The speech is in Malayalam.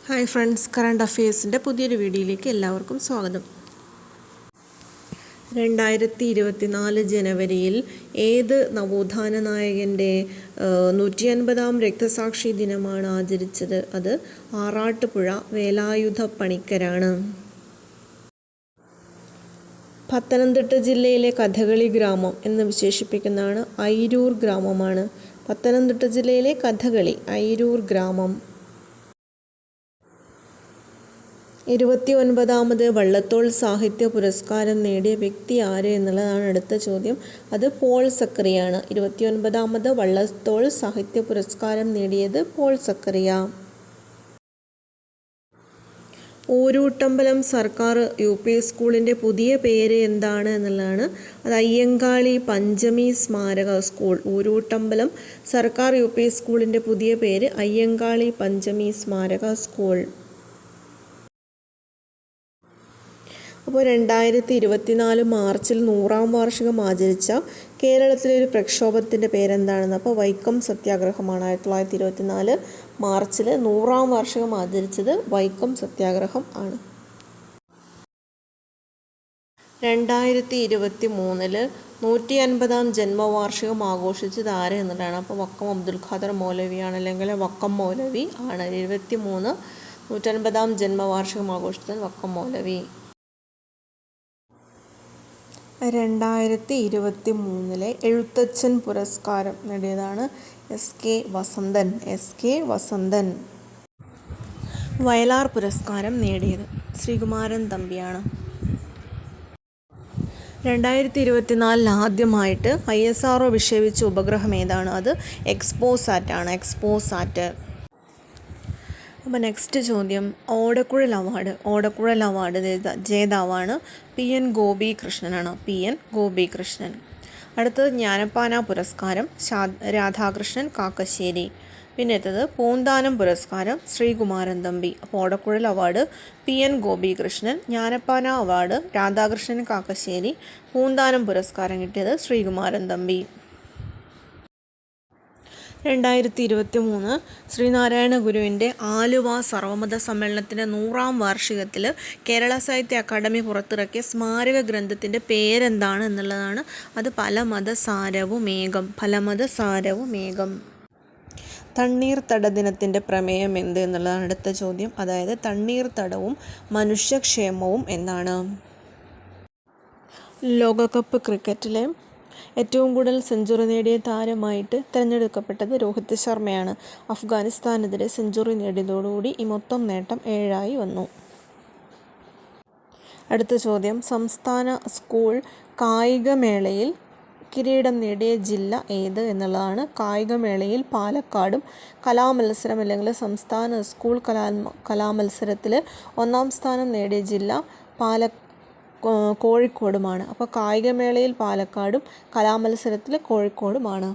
ഹായ് ഫ്രണ്ട്സ്, കറണ്ട് അഫയേഴ്സിൻ്റെ പുതിയൊരു വീഡിയോയിലേക്ക് എല്ലാവർക്കും സ്വാഗതം. 2024 ജനുവരിയിൽ ഏത് നവോത്ഥാന നായകൻ്റെ 150-ാം രക്തസാക്ഷി ദിനമാണ് ആചരിച്ചത്? അത് ആറാട്ടുപുഴ വേലായുധ പണിക്കരാണ്. പത്തനംതിട്ട ജില്ലയിലെ കഥകളി ഗ്രാമം എന്ന് വിശേഷിപ്പിക്കുന്നതാണ് അയിരൂർ ഗ്രാമമാണ്. പത്തനംതിട്ട ജില്ലയിലെ കഥകളി അയിരൂർ ഗ്രാമം. 29ാമത് വള്ളത്തോൾ സാഹിത്യ പുരസ്കാരം നേടിയ വ്യക്തി ആര് എന്നുള്ളതാണ് അടുത്ത ചോദ്യം. അത് പോൾ സക്കറിയാണ്. 29ാമത് വള്ളത്തോൾ സാഹിത്യ പുരസ്കാരം നേടിയത് പോൾ സക്കറിയ. ഊരൂട്ടമ്പലം സർക്കാർ UP സ്കൂളിൻ്റെ പുതിയ പേര് എന്താണ് എന്നുള്ളതാണ്. അത് അയ്യങ്കാളി പഞ്ചമി സ്മാരക സ്കൂൾ. ഊരൂട്ടമ്പലം സർക്കാർ UP സ്കൂളിൻ്റെ പുതിയ പേര് അയ്യങ്കാളി പഞ്ചമി സ്മാരക സ്കൂൾ. അപ്പോൾ 2024 മാർച്ചിൽ 100-ാം വാർഷികം ആചരിച്ച കേരളത്തിലെ ഒരു പ്രക്ഷോഭത്തിൻ്റെ പേരെന്താണെന്ന്. അപ്പോൾ വൈക്കം സത്യാഗ്രഹമാണ്. 1924 മാർച്ചിൽ 100-ാം വാർഷികം ആചരിച്ചത് വൈക്കം സത്യാഗ്രഹം ആണ്. 2023 150-ാം ജന്മവാർഷികം ആഘോഷിച്ചത് ആര് എന്നുള്ളതാണ്. അപ്പോൾ വക്കം അബ്ദുൽ ഖാദർ മൗലവിയാണ്, അല്ലെങ്കിൽ വക്കം മൗലവി ആണ്. 23 150-ാം ജന്മവാർഷികം ആഘോഷിച്ചത് വക്കം മൗലവി. 2023 എഴുത്തച്ഛൻ പുരസ്കാരം നേടിയതാണ് SK വസന്തൻ. വയലാർ പുരസ്കാരം നേടിയത് ശ്രീകുമാരൻ തമ്പിയാണ്. 2024 ആദ്യമായിട്ട് ISRO വിക്ഷേപിച്ച ഉപഗ്രഹം ഏതാണ്? അത് എക്സ്പോസാറ്റ് ആണ്. എക്സ്പോസാറ്റ്. അപ്പോൾ നെക്സ്റ്റ് ചോദ്യം, ഓടക്കുഴൽ അവാർഡ് ജേതാവാണ് PN ഗോപികൃഷ്ണനാണ്. PN ഗോപികൃഷ്ണൻ. അടുത്തത് ജ്ഞാനപ്പാന പുരസ്കാരം രാധാകൃഷ്ണൻ കാക്കശ്ശേരി. പിന്നത്തത് പൂന്താനം പുരസ്കാരം ശ്രീകുമാരൻ തമ്പി. അപ്പോൾ ഓടക്കുഴൽ award PN Gopikrishnan, Jnanappana award Radhakrishnan Kakkassery, Poonthanam പുരസ്കാരം കിട്ടിയത് ശ്രീകുമാരൻ തമ്പി. 2023 ശ്രീനാരായണ ഗുരുവിൻ്റെ ആലുവ സർവമത സമ്മേളനത്തിൻ്റെ 100-ാം വാർഷികത്തിൽ കേരള സാഹിത്യ അക്കാദമി പുറത്തിറക്കിയ സ്മാരക ഗ്രന്ഥത്തിൻ്റെ പേരെന്താണ് എന്നുള്ളതാണ്. അത് ഫലമതസാരവുമേകം. തണ്ണീർത്തട ദിനത്തിൻ്റെ പ്രമേയം എന്ത് എന്നുള്ളതാണ് അടുത്ത ചോദ്യം. അതായത് തണ്ണീർത്തടവും മനുഷ്യക്ഷേമവും എന്നാണ്. ലോകകപ്പ് ക്രിക്കറ്റിലെ ഏറ്റവും കൂടുതൽ സെഞ്ചുറി നേടിയ താരമായിട്ട് തിരഞ്ഞെടുക്കപ്പെട്ടത് രോഹിത് ശർമ്മയാണ്. അഫ്ഗാനിസ്ഥാനെതിരെ സെഞ്ചുറി നേടിയതോടുകൂടി ഈ മൊത്തം നേട്ടം 7 വന്നു. അടുത്ത ചോദ്യം, സംസ്ഥാന സ്കൂൾ കായികമേളയിൽ കിരീടം നേടിയ ജില്ല ഏത് എന്നുള്ളതാണ്. കായികമേളയിൽ പാലക്കാടും, കലാമത്സരം അല്ലെങ്കിൽ സംസ്ഥാന സ്കൂൾ കലാമത്സരത്തിൽ 1-ാം സ്ഥാനം നേടിയ ജില്ല കോഴിക്കോടുമാണ്. അപ്പോൾ കായികമേളയിൽ പാലക്കാടും, കലാമത്സരത്തിൽ കോഴിക്കോടുമാണ്.